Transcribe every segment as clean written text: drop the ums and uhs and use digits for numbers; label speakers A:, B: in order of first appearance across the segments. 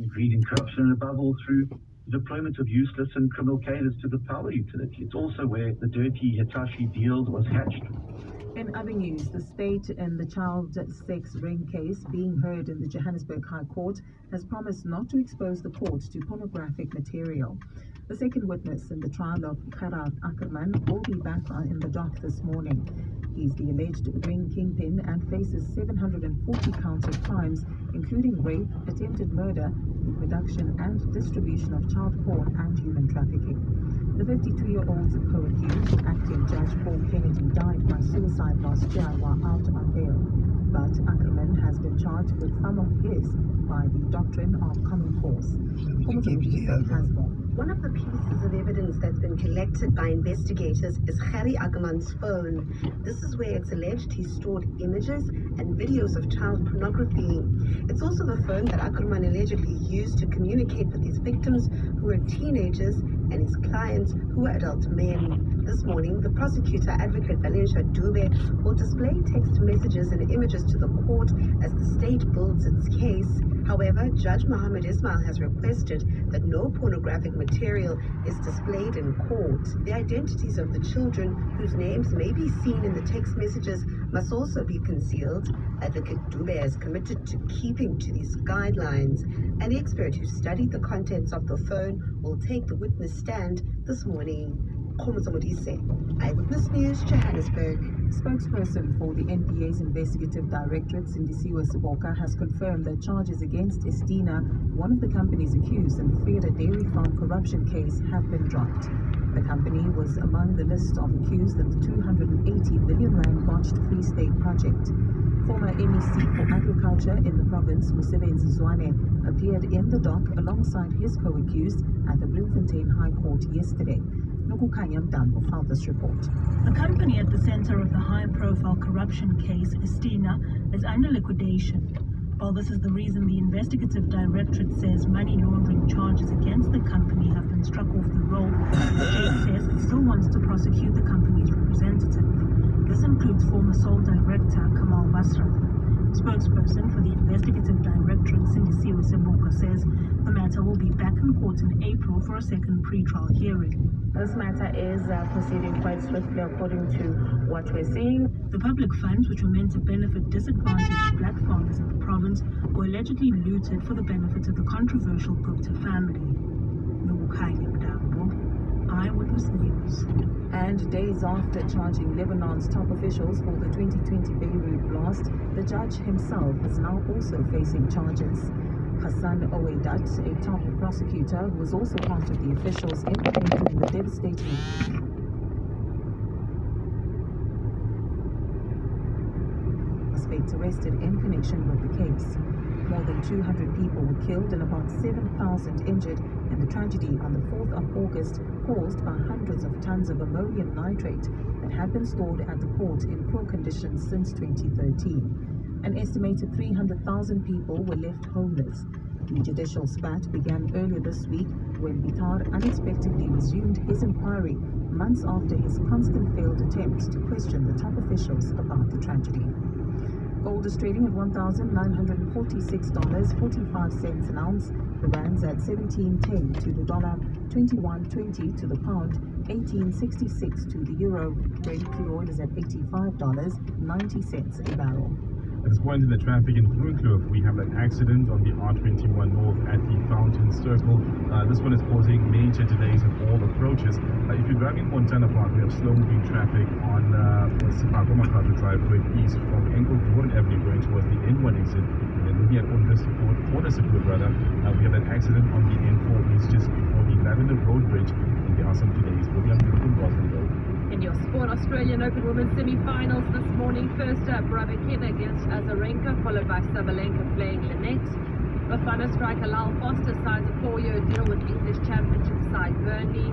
A: breeding corruption, and above all through the deployment of useless and criminal cadres to the power utility. It's also where the dirty Hitachi deal was hatched.
B: In other news, the state in the child sex ring case being heard in the Johannesburg High Court has promised not to expose the court to pornographic material. The second witness in the trial of Gerard Ackerman will be back in the dock this morning. He's the alleged ring kingpin and faces 740 counts of crimes, including rape, attempted murder, the production and distribution of child porn and human trafficking. The 52-year-old's co-accused, acting Judge Paul Kennedy, died by suicide last year while out on bail. But Ackerman has been charged with some of his by the doctrine of common force.
C: One of the pieces of evidence that's been collected by investigators is Gerry Ackerman's phone. This is where it's alleged he stored images and videos of child pornography. It's also the phone that Ackerman allegedly used to communicate with his victims who were teenagers and his clients who were adult men. This morning, the prosecutor, Advocate Valencia Dube, will display text messages and images to the court as the state builds its case. However, Judge Mohammed Ismail has requested that no pornographic material is displayed in court. The identities of the children whose names may be seen in the text messages must also be concealed. Advocate Dube is committed to keeping to these guidelines. An expert who studied the contents of the phone will take the witness stand this morning. Eyewitness News, Johannesburg.
B: Spokesperson for the NPA's investigative directorate, Sindisiwe Siboka, has confirmed that charges against Estina, one of the companies accused in the Freda Dairy Farm corruption case, have been dropped. The company was among the list of accused in the 280 billion rand botched Free State project. Former MEC for Agriculture in the province, Mosebenzi Zwane, appeared in the dock alongside his co-accused at the Bloemfontein High Court yesterday. Nokukanya Mdambo filed this report.
D: The company at the center of the high-profile corruption case, Estina, is under liquidation. While this is the reason the investigative directorate says money laundering charges against the company have been struck off the roll, the state says it still wants to prosecute the company's representative. This includes former sole director Kamal Basra. Spokesperson for the investigative directorate, Sindisiwe Siboka, says the matter will be back in court in April for a second pre-trial hearing.
E: This matter is proceeding quite swiftly according to what we're seeing.
D: The public funds, which were meant to benefit disadvantaged black farmers in the province, were allegedly looted for the benefit of the controversial Gupta family. Eyewitness News.
B: And days after charging Lebanon's top officials for the 2020 Beirut blast, the judge himself is now also facing charges. Hassan Oweidat, a top prosecutor, was also part of the officials implicated in the devastating suspects arrested in connection with the case. More than 200 people were killed and about 7,000 injured in the tragedy on the 4th of August caused by hundreds of tons of ammonium nitrate that had been stored at the port in poor conditions since 2013. An estimated 300,000 people were left homeless. The judicial spat began earlier this week when Bitar unexpectedly resumed his inquiry months after his constant failed attempts to question the top officials about the tragedy. Gold is trading at $1,946.45 an ounce. The rand's at 17.10 to the dollar, 21.20 to the pound, 18.66 to the euro. Brent crude oil is at $85.90 a barrel.
F: At this point in the traffic in Groenkloof, we have an accident on the R21 North at the Fountain Circle. This one is causing major delays in all approaches. If you're driving Montana Park, we have slow-moving traffic on Sipako driveway east from Engelbroek Avenue going towards the N1 exit. And then looking at Ondersepoort rather, we have an accident on the N4 east just before the Lavender Road Bridge, and there are some delays. We'll be on the Road.
G: In your sport, Australian Open Women's semi-finals this morning. First up, Rabikina against Azarenka, followed by Sabalenka playing Lynette. Bafana striker Lyle Foster signs a 4-year deal with English Championship side Burnley.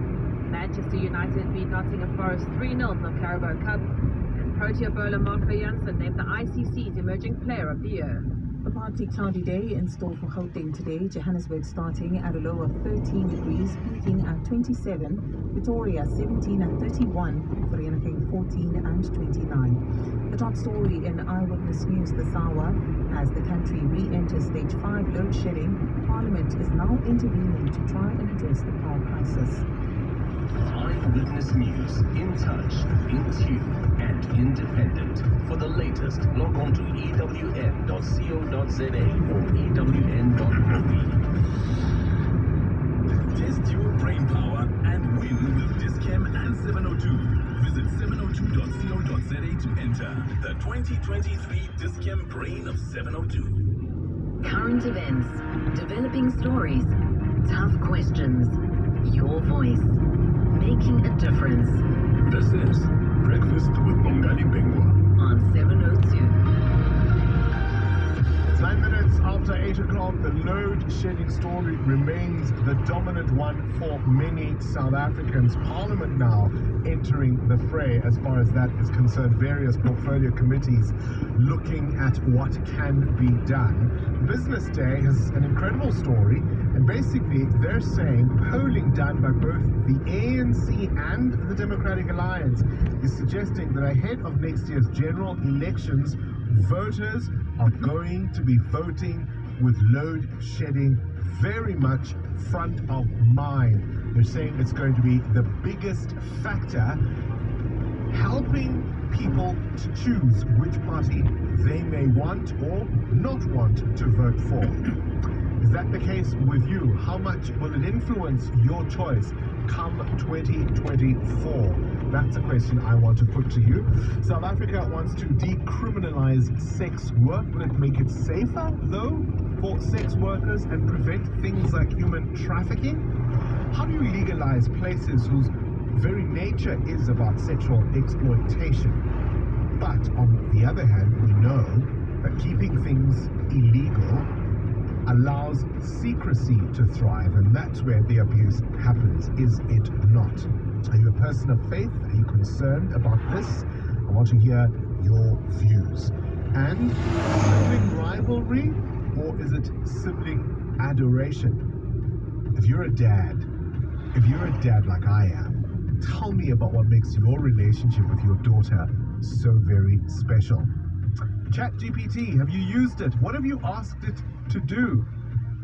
G: Manchester United beat Nottingham Forest 3-0 in the Carabao Cup. And Protea bowler Marco Jansen named the ICC's Emerging Player of the Year.
B: A partly cloudy day in store for Gauteng today. Johannesburg starting at a low of 13 degrees, peaking at 27. Pretoria 17 and 31. Vereeniging 14 and 29. The top story in Eyewitness News this hour: as the country re-enters stage 5 load shedding, Parliament is intervening to try and address the power crisis.
H: Eyewitness News, in touch, in tune, and independent. For the latest, log on to ewn.co.za or ewn.mobi.
I: Test your brain power and win with Discam and 702. Visit 702.co.za to enter the 2023 Discam Brain of 702.
J: Current events, developing stories, tough questions, your voice, making a difference.
I: This is Breakfast with Bongali Bengwa
J: on 702.
K: It's 9 minutes after 8 o'clock. The load shedding story remains the dominant one for many South Africans. Parliament now entering the fray as far as that is concerned. Various portfolio committees looking at what can be done. Business Day has an incredible story, and basically they're saying polling done by both the ANC and the Democratic Alliance is suggesting that ahead of next year's general elections, voters are going to be voting with load shedding very much front of mind. They're saying it's going to be the biggest factor helping people to choose which party they may want or not want to vote for. Is that the case with you? How much will it influence your choice come 2024? That's a question I want to put to you. South Africa wants to decriminalize sex work. Will it make it safer, though, for sex workers and prevent things like human trafficking? How do you legalize places whose very nature is about sexual exploitation? But on the other hand, we know that keeping things illegal allows secrecy to thrive, and that's where the abuse happens, is it not? Are you a person of faith? Are you concerned about this? I want to hear your views. And sibling rivalry, or is it sibling adoration? If you're a dad like I am, tell me about what makes your relationship with your daughter so very special. ChatGPT, have you used it? What have you asked it to do?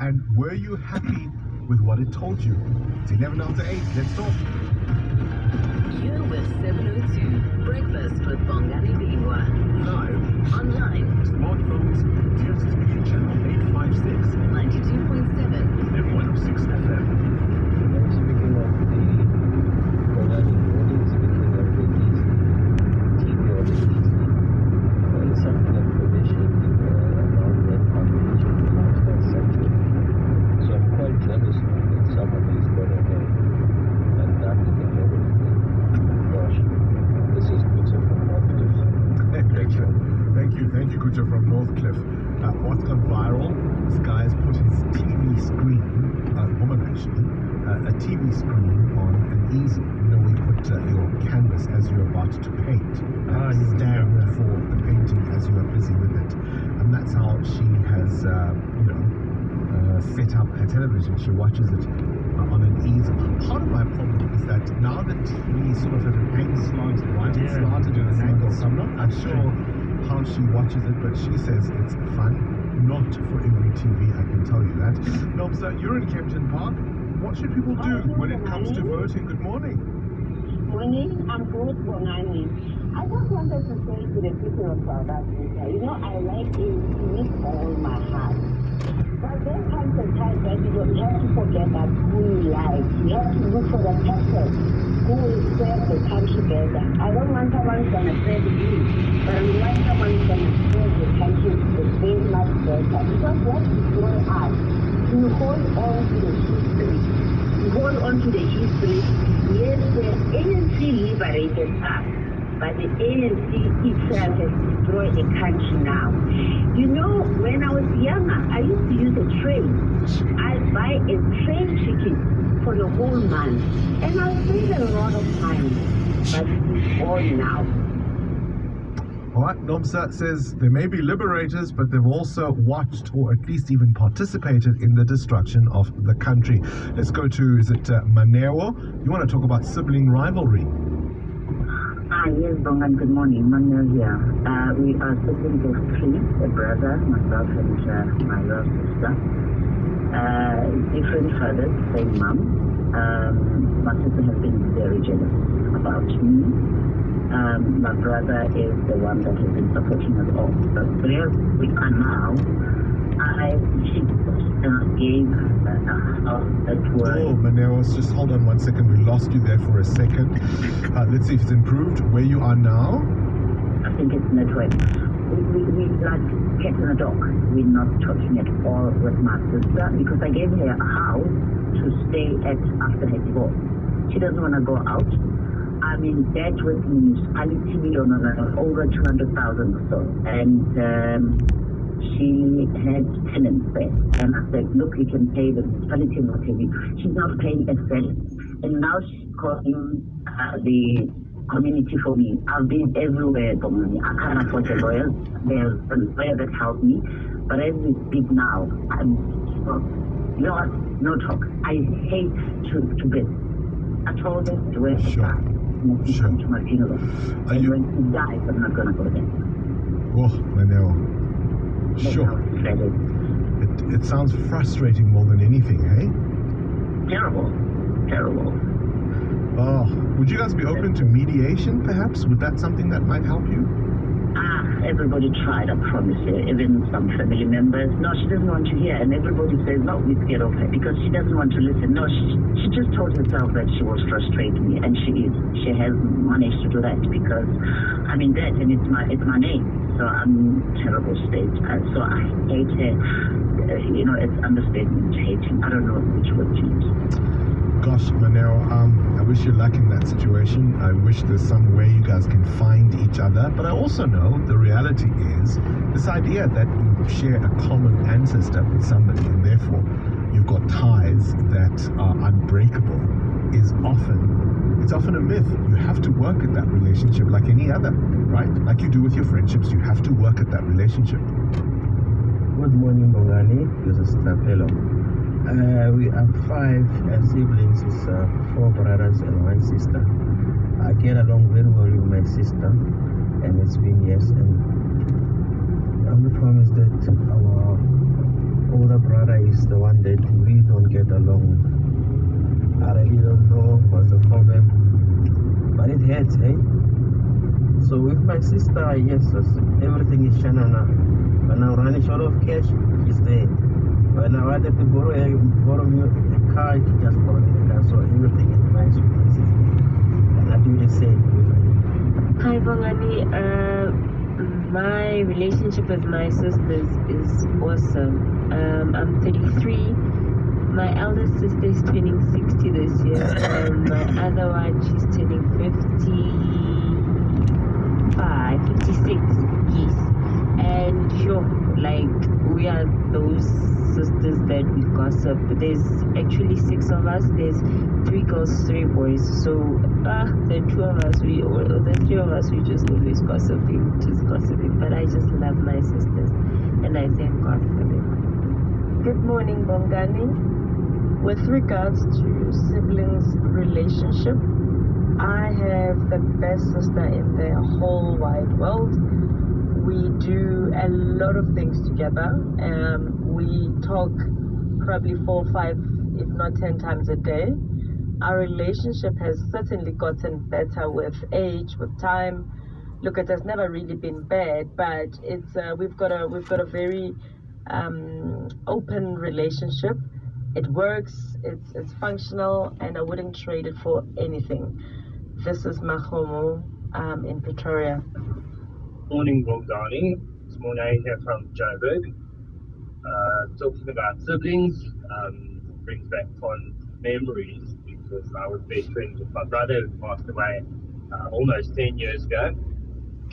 K: And were you happy with what it told you? It's 11 after 8. Let's talk.
J: You're with 702. Breakfast with Bongani Bingwa.
I: live,
J: Online.
I: smartphones, DSTV channel 856,
J: 92.7.
I: and 106 FM.
L: Speaking of the Bongani audience, speaking of the TV audience, it's something like permission around that population lifestyle sector. So I'm quite jealous that somebody's got ahead and done it ahead of me. Gosh, this is Kuta from Northcliffe.
K: Thank you, Kucha from Northcliffe. What's gone viral? This guy's put his TV screen, a woman actually, a TV screen on an easel. You know, we put your canvas as you're about to paint. Stand for the painting as you are busy with it. And that's how she has, set up her television. She watches it on an easel. Part of my problem is that now the TV is sort of at an angle, slanted, right? It's slanted at an angle, so I'm not sure how she watches it, but she says it's fun. Not for every TV, I can tell you that. Nobsa, you're in Kempton Park. What should people do when it comes to voting? Good morning.
M: Morning, I'm good, Bonani. I just wanted to say to the people of South Africa, I like it with all my heart. But there comes a time that you don't have to forget that who you like. You have to look for the person who will serve the country better. I don't want someone who's going to serve you, but I want someone who's going to serve the country very much better. Because what is going on, you hold on to the history. You hold on to the history. Yes, the ANC liberated us, but the ANC itself has destroyed the country now. When I was younger, I used to use a train. I'd buy a train ticket for the whole month, and I'll spend a lot of time, but it's all now.
K: All right, Nomsa says they may be liberators, but they've also watched or at least even participated in the destruction of the country. Let's go to, is it Manewo? You want to talk about sibling rivalry?
M: Yes, Bongan, good morning. Manuel here. We are siblings of three, a brother, myself, and my little sister. If
N: different fathers, same mom. My sister has been very jealous about me. My brother is the one that has been supporting us all. But where we are now, she gave a house that was...
K: Oh, Maneos, just hold on 1 second. We lost you there for a second. Let's see if it's improved. Where you are now?
N: I think it's network. We like cat in a dog. We're not talking at all with my sister because I gave her a house to stay at after her divorce. She doesn't want to go out. I'm in debt with the municipality on over 200,000 or so. And she had tenants there. And I said, look, you can pay the municipality and what have you. She's not paying a cent. And now she's calling the community for me. I've been everywhere for money. I can't afford a lawyer. There's a lawyer that helped me. But as we speak now, I'm you know what? No talk. I hate to bid. I told her to wear
K: Sure.
N: come to my funeral. And when she dies, I'm not gonna go there.
K: Oh, Manel. Sure. It sounds frustrating more than anything, hey?
N: Terrible. Terrible.
K: Oh, would you guys be open to mediation, perhaps? Would that something that might help you?
N: Everybody tried, I promise you. Even some family members. No, she doesn't want to hear. And everybody says, no, we're scared of her because she doesn't want to listen. No, she just told herself that she was frustrating me, and she is. She has managed to do that because I'm in debt and it's my name. So I'm in a terrible state. So I hate her. It's understatement, hating. I don't know which word to use.
K: Gosh, Manero, I wish you luck in that situation. I wish there's some way you guys can find each other. But I also know the reality is this idea that you share a common ancestor with somebody and therefore you've got ties that are unbreakable is often a myth. You have to work at that relationship like any other, right? Like you do with your friendships, you have to work at that relationship.
L: Good morning, Bongani. This is Tapelo. We are 5 siblings, with 4 brothers and 1 sister. I get along very well with my sister, and it's been years. And I'm the promise that our older brother is the one that we don't get along. I really don't know what's the problem, but it hurts, hey? So with my sister, yes, everything is shanana. When I'm running short of cash, she's there. When I wanted to borrow me a car, she just borrowed me the car. So everything is nice with my sister. And I do the same with her.
O: Hi, Bongani. My relationship with my sisters is awesome. I'm 33. My eldest sister is turning 60 this year. And my other one, she's turning 56. Yes. And sure, we are those sisters that we gossip. There's actually 6 of us. There's 3 girls, 3 boys. So the 3 of us, we just always gossiping. But I just love my sisters, and I thank God for them.
E: Good morning, Bongani. With regards to siblings relationship, I have the best sister in the whole wide world. We do a lot of things together. We talk probably 4, 5, if not 10 times a day. Our relationship has certainly gotten better with age, with time. Look, it has never really been bad, but it's we've got a very open relationship. It works, it's functional, and I wouldn't trade it for anything. This is Marumo in Pretoria.
P: Morning, Bongani. It's Mornay here from Joburg. Talking about siblings brings back fond memories because I was best friends with my brother who passed away almost 10 years ago.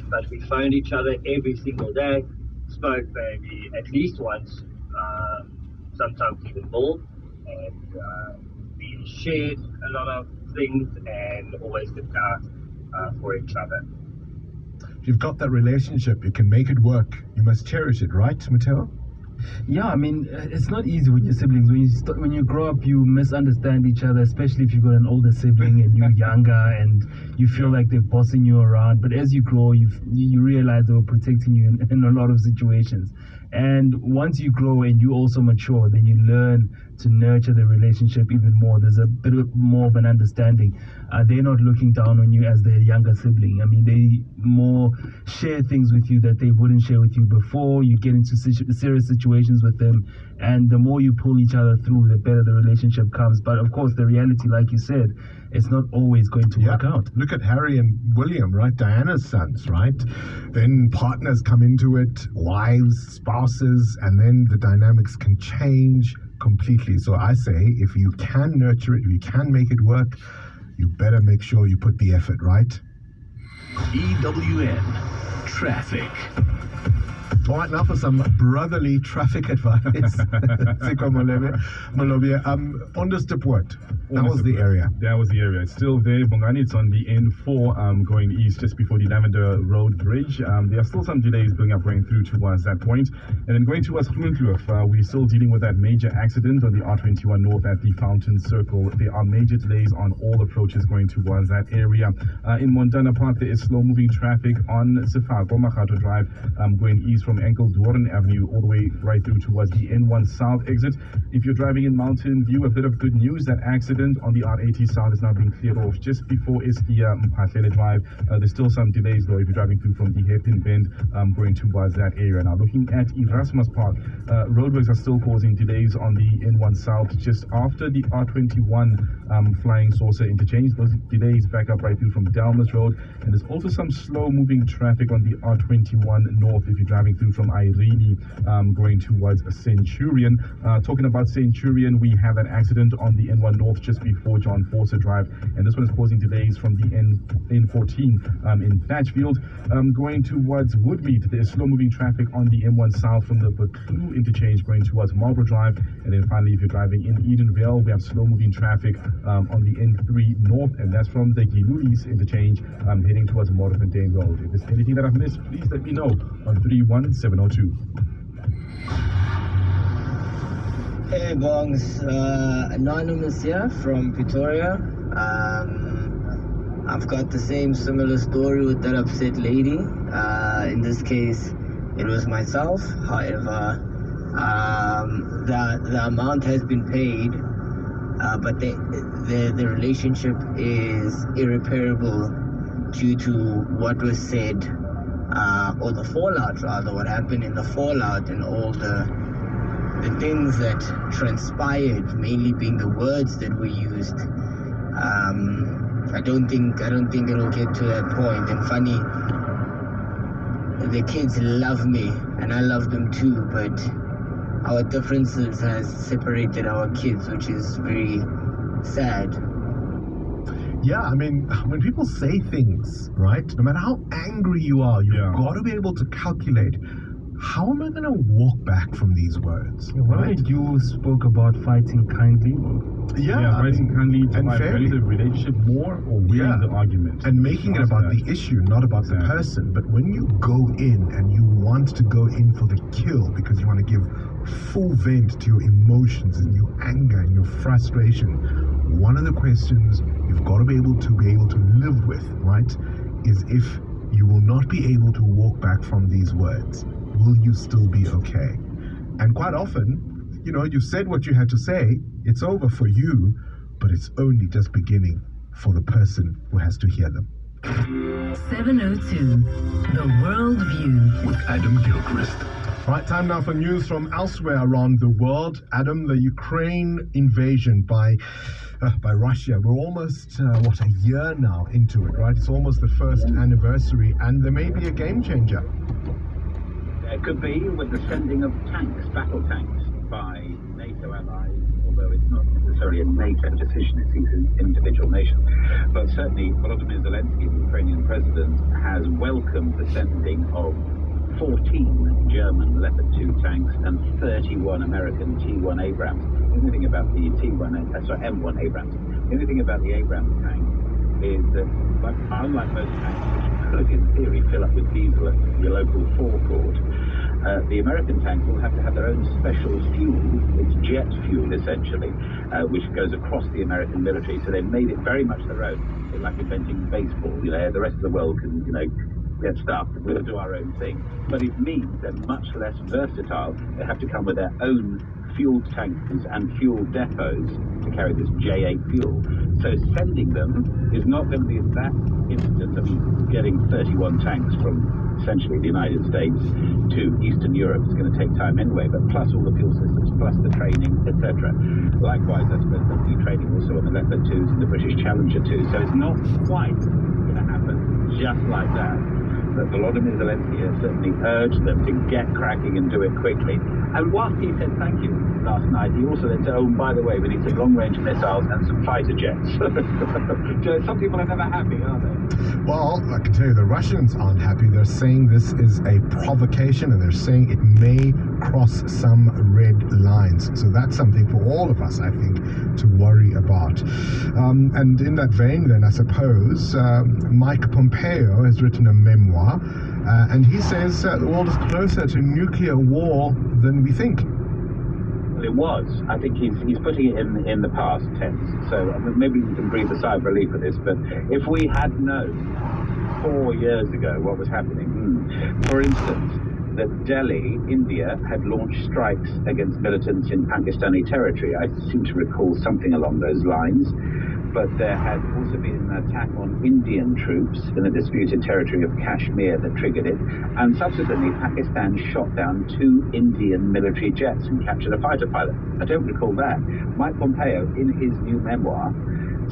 P: But we phoned each other every single day, spoke maybe at least once, sometimes even more, and we shared a lot of things and always looked out for each other.
K: If you've got that relationship, you can make it work. You must cherish it, right, Mateo?
Q: Yeah, I mean, it's not easy with your siblings. When you grow up, you misunderstand each other, especially if you've got an older sibling and you're younger and you feel like they're bossing you around. But as you grow, you realize they were protecting you in a lot of situations. And once you grow and you also mature, then you learn to nurture the relationship even more. There's a bit more of an understanding. They're not looking down on you as their younger sibling. I mean, they more share things with you that they wouldn't share with you before. You get into serious situations with them, and the more you pull each other through, the better the relationship comes. But of course, the reality, like you said, it's not always going to work out.
K: Look at Harry and William, right? Diana's sons, right? Then partners come into it, wives, spouses, and then the dynamics can change completely. So I say, if you can nurture it, if you can make it work, you better make sure you put the effort, right?
H: EWN Traffic.
K: All right, now for some brotherly traffic advice. Sikwa Molobia, Ondersteport. That was the area.
F: That was the area. It's still there, Bongani. It's on the N4 going east just before the Lavender Road Bridge. There are still some delays going through towards that point. And then going towards Groenkloof, we're still dealing with that major accident on the R21 North at the Fountain Circle. There are major delays on all approaches going towards that area. In Montana Park, there is slow-moving traffic on Sefako Makato Drive going east from Enkeldoorn Avenue all the way right through towards the N1 South exit. If you're driving in Mountain View, a bit of good news. That accident on the R80 South is now being cleared off just before Estia Mphahlele Drive. There's still some delays though if you're driving through from the Hairpin Bend going towards that area. Now looking at Erasmus Park, roadworks are still causing delays on the N1 South just after the R21 Flying Saucer interchange. Those delays back up right through from Delmas Road, and there's also some slow moving traffic on the R21 North if you're driving through from Irene going towards Centurion. Talking about Centurion, we have an accident on the N1 North just before John Forster Drive, and this one is causing delays from the N14 in Thatchfield. Going towards Woodmead, there is slow moving traffic on the M1 South from the Buccleuch interchange going towards Marlborough Drive, and then finally if you're driving in Edenvale, we have slow moving traffic on the N3 North, and that's from the Gilulis interchange heading towards Morgenfontein Road. If there's anything that I've missed, please let me know on 31702.
R: Hey Bongs, Anonymous here from Pretoria. I've got the same similar story with that upset lady. In this case, it was myself. However, the amount has been paid, but the relationship is irreparable due to what was said, or the fallout rather, what happened in the fallout and all the things that transpired, mainly being the words that were used. I don't think it'll get to that point. And funny, the kids love me and I love them too, but our differences has separated our kids, which is very sad.
K: Yeah, I mean, when people say things, right, no matter how angry you are, you've got to be able to calculate, how am I going to walk back from these words?
Q: Right? You spoke about fighting kindly.
F: Fighting kindly to
K: and fairly.
F: The relationship more or winning the argument.
K: And making it about the issue, not about the person. But when you go in and you want to go in for the kill because you want to give full vent to your emotions and your anger and your frustration, one of the questions you've got to be able to live with, right, is if you will not be able to walk back from these words, will you still be okay? And quite often, you know, you said what you had to say, it's over for you, but it's only just beginning for the person who has to hear them.
J: 702, The World View
I: with Adam Gilchrist.
K: Right, time now for news from elsewhere around the world. Adam, the Ukraine invasion by Russia. We're almost, a year now into it, right? It's almost the first anniversary, and there may be a game changer.
S: It could be with the sending of tanks, battle tanks, by NATO allies, although it's not necessarily a NATO decision, it's an individual nation. But certainly Volodymyr Zelensky, the Ukrainian president, has welcomed the sending of 14 German Leopard 2 tanks and 31 American T1 Abrams. The only thing about the M1 Abrams, the only thing about the Abrams tank is that, unlike most tanks, which could in theory fill up with diesel at your local forecourt, the American tanks will have to have their own special fuel. It's jet fuel essentially, which goes across the American military. So they made it very much their own. It's like inventing baseball. You know, the rest of the world can, get stuff. We'll do our own thing. But it means they're much less versatile. They have to come with their own fuel tankers and fuel depots to carry this J8 fuel. So sending them is not going to be that instant. I mean, getting 31 tanks from essentially the United States to Eastern Europe is going to take time anyway, but plus all the fuel systems, plus the training, etc. Likewise, I suppose there'll be training also on the Leopard 2s and the British Challenger 2. So it's not quite going to happen just like that. But Volodymyr Zelensky has certainly urged them to get cracking and do it quickly. And whilst he said thank you last night, he also then said, oh, by the way, we need some long-range missiles and some fighter jets. So some people are never happy, are they?
K: Well, I can tell you the Russians aren't happy. They're saying this is a provocation, and they're saying it may cross some red lines. So that's something for all of us, I think, to worry about. And in that vein, then, I suppose, Mike Pompeo has written a memoir, and he says the world is closer to nuclear war than we think.
S: Well, it was. I think he's putting it in the past tense. So maybe we can breathe a sigh of relief for this. But if we had known 4 years ago what was happening, for instance, that Delhi, India, had launched strikes against militants in Pakistani territory. I seem to recall something along those lines. But there had also been an attack on Indian troops in the disputed territory of Kashmir that triggered it. And subsequently, Pakistan shot down 2 Indian military jets and captured a fighter pilot. I don't recall that. Mike Pompeo, in his new memoir,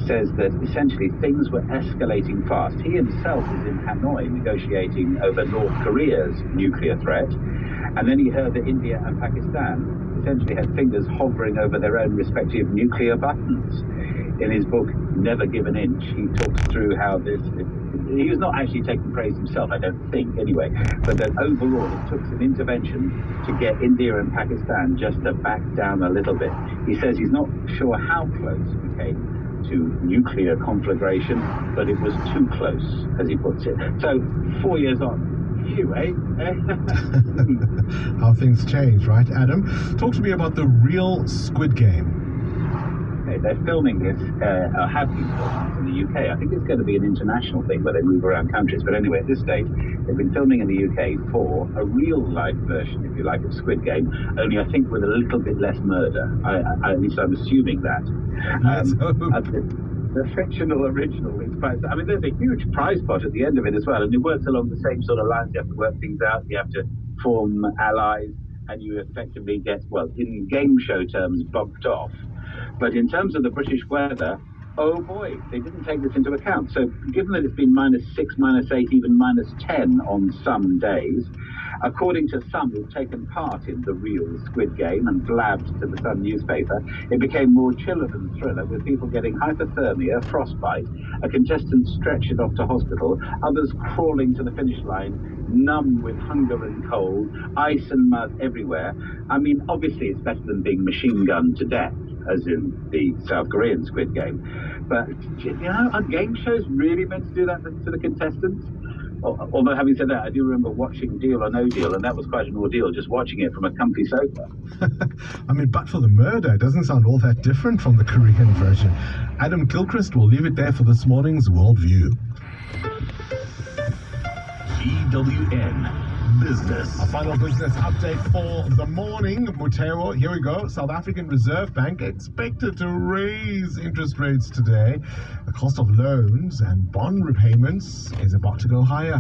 S: says that essentially things were escalating fast. He himself is in Hanoi negotiating over North Korea's nuclear threat. And then he heard that India and Pakistan essentially had fingers hovering over their own respective nuclear buttons. In his book, Never Give an Inch, he talks through how this... He was not actually taking praise himself, I don't think, anyway, but that overall it took some intervention to get India and Pakistan just to back down a little bit. He says he's not sure how close we came to nuclear conflagration, but it was too close, as he puts it. So, 4 years on. Phew, eh?
K: How things change, right, Adam? Talk to me about the real Squid Game.
S: They're filming this, or have been filming in the UK. I think it's going to be an international thing where they move around countries. But anyway, at this stage, they've been filming in the UK for a real-life version, if you like, of Squid Game, only I think with a little bit less murder. At least I'm assuming that. The fictional original is quite... I mean, there's a huge prize pot at the end of it as well, and it works along the same sort of lines. You have to work things out, you have to form allies, and you effectively get, well, in game show terms, bumped off. But in terms of the British weather, oh boy, they didn't take this into account. So given that it's been -6, -8, even -10 on some days, according to some who've taken part in the real Squid Game and blabbed to the Sun newspaper, it became more chiller than thriller, with people getting hypothermia, frostbite, a contestant stretchered off to hospital, others crawling to the finish line, numb with hunger and cold, ice and mud everywhere. I mean, obviously it's better than being machine gunned to death, as in the South Korean Squid Game. But, you know, are game shows really meant to do that to the contestants? Although, having said that, I do remember watching Deal or No Deal, and that was quite an ordeal, just watching it from a comfy sofa.
K: I mean, but for the murder, it doesn't sound all that different from the Korean version. Adam Gilchrist will leave it there for this morning's Worldview.
I: EWN Business.
K: A final business update for the morning. Mutero, here we go. South African Reserve Bank expected to raise interest rates today. The cost of loans and bond repayments is about to go higher.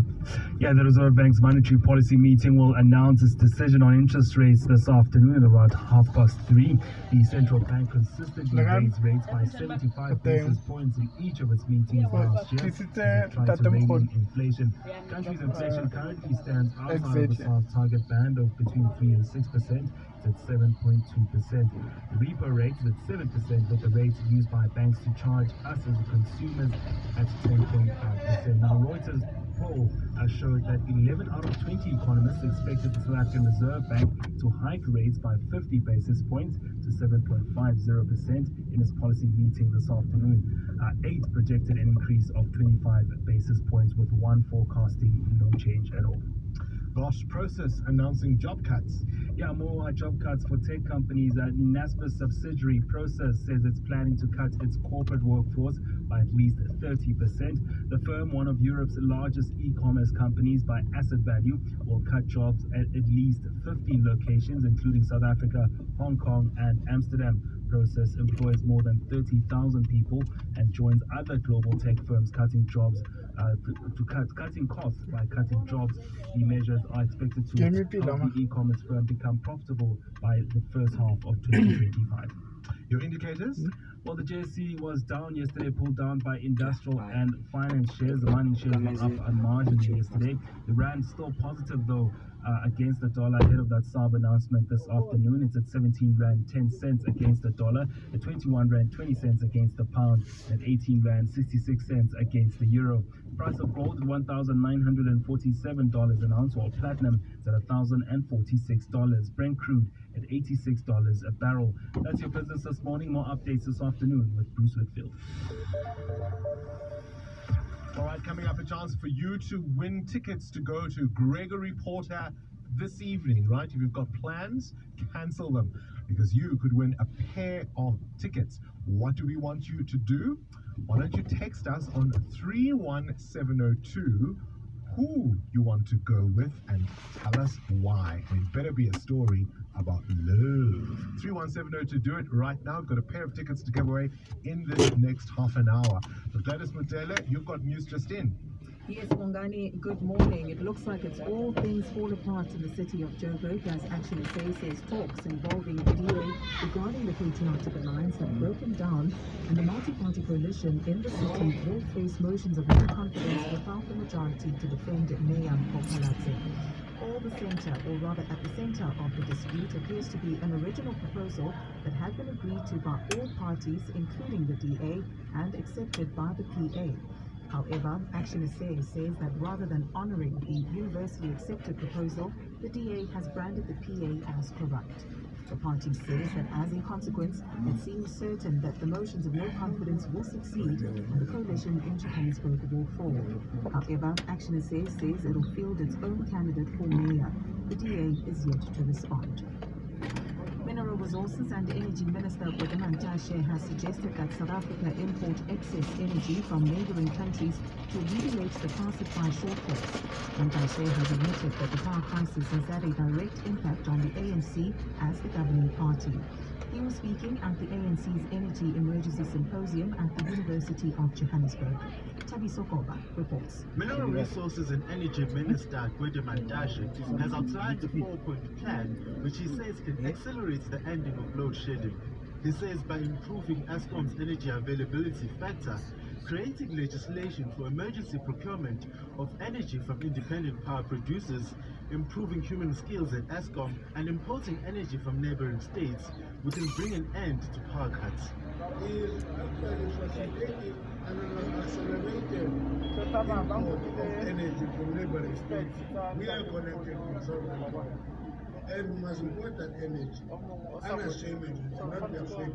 Q: Yeah, the Reserve Bank's monetary policy meeting will announce its decision on interest rates this afternoon at about 3:30. The central bank consistently raised rates by 75 basis points in each of its meetings last year as it tried to rein in inflation. Country's inflation currently stands outside of the soft target band of between 3 and 6%. It's at 7.2%. The repo rate is at 7%, with the rate used by banks to charge us as consumers at 10.5%. Now, Reuters poll showed that 11 out of 20 economists expected the South African Reserve Bank to hike rates by 50 basis points to 7.50% in its policy meeting this afternoon. 8 projected an increase of 25 basis points, with 1 forecasting no change at all.
K: Bosch Process announcing job cuts.
Q: Yeah, more job cuts for tech companies. Naspa's subsidiary Process says it's planning to cut its corporate workforce by at least 30%. The firm, one of Europe's largest e-commerce companies by asset value, will cut jobs at least 15 locations, including South Africa, Hong Kong, and Amsterdam. Process employs more than 30,000 people and joins other global tech firms cutting jobs cutting costs by cutting jobs. The measures are expected to help the e-commerce firm become profitable by the first half of 2025.
K: Your indicators?
Q: Well, the JSE was down yesterday, pulled down by industrial and finance shares. The mining shares were up marginally yesterday. The rand still positive though against the dollar ahead of that SARB announcement this afternoon. It's at 17 rand 10 cents against the dollar, at 21 rand 20 cents against the pound, and 18 rand 66 cents against the euro. Price of gold at $1,947 an ounce, while platinum is at $1,046. Brent crude at $86 a barrel. That's your business this morning. More updates this afternoon with Bruce Whitfield.
K: All right, coming up, a chance for you to win tickets to go to Gregory Porter this evening, right? If you've got plans, cancel them, because you could win a pair of tickets. What do we want you to do? Why don't you text us on 31702 who you want to go with and tell us why. It better be a story about love. 31702, do it right now. We've got a pair of tickets to give away in the next half an hour. So Gladys Mutele, you've got news just in.
B: Yes, Bongani, good morning. It looks like it's all things fall apart in the city of Joburg as Action SA says talks involving the DA regarding the Patriotic Alliance have broken down, and the multi-party coalition in the city will face motions of no confidence without the majority to defend Mayor Mosala. All the center, or rather at the center of the dispute, appears to be an original proposal that had been agreed to by all parties, including the DA, and accepted by the PA. However, Action SA says that rather than honoring the universally accepted proposal, the DA has branded the PA as corrupt. The party says that as a consequence, it seems certain that the motions of no confidence will succeed and the coalition in Johannesburg will fall. However, Action SA says it will field its own candidate for mayor. The DA is yet to respond. Mineral Resources and Energy Minister Mantashe has suggested that South Africa import excess energy from neighboring countries to alleviate the power supply shortfalls. Mantashe has admitted that the power crisis has had a direct impact on the ANC as the governing party. He was speaking at the ANC's Energy Emergency Symposium at the University of Johannesburg. Tabi Sokoba reports.
T: Mineral Resources and Energy Minister Gwede Mantashe has outlined a 4-point plan which he says can accelerate the ending of load shedding. He says by improving Eskom's energy availability factor, creating legislation for emergency procurement of energy from independent power producers, improving human skills at Eskom, and importing energy from neighboring states, we can bring an end to power cuts.
U: Is actually facilitating and accelerated import of energy from neighboring states. We are connected with South, and we must import that energy unashamedly, not be afraid.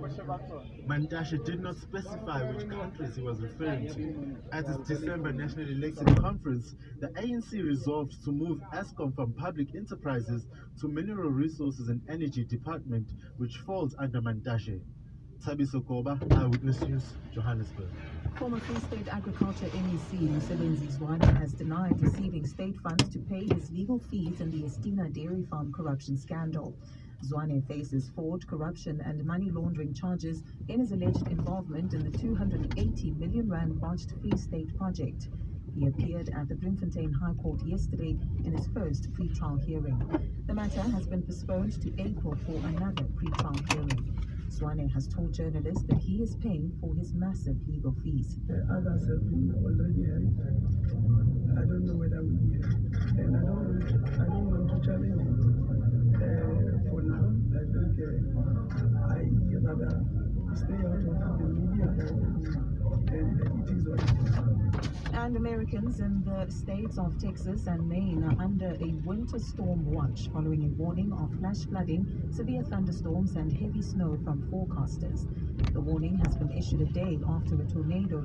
T: Mantashe did not specify which countries he was referring to. At its December National Election Conference, the ANC resolved to move Eskom from Public Enterprises to Mineral Resources and Energy Department, which falls under Mantashe. Tabi Sokoba, Eyewitness News, Johannesburg.
B: Former Free State Agriculture MEC Msebenzi Zwane has denied receiving state funds to pay his legal fees in the Estina dairy farm corruption scandal. Zwane faces fraud, corruption and money laundering charges in his alleged involvement in the 280 million rand botched Free State project. He appeared at the Bloemfontein High Court yesterday in his first pre-trial hearing. The matter has been postponed to April for another pre-trial hearing. Zwane has told journalists that he is paying for his massive legal fees.
U: Others have been already held. I don't know whether we will, and I don't want to challenge it. For now, I think I rather stay out of the media, and it is what it is.
B: And Americans in the states of Texas and Maine are under a winter storm watch following a warning of flash flooding, severe thunderstorms and heavy snow from forecasters. The warning has been issued a day after a tornado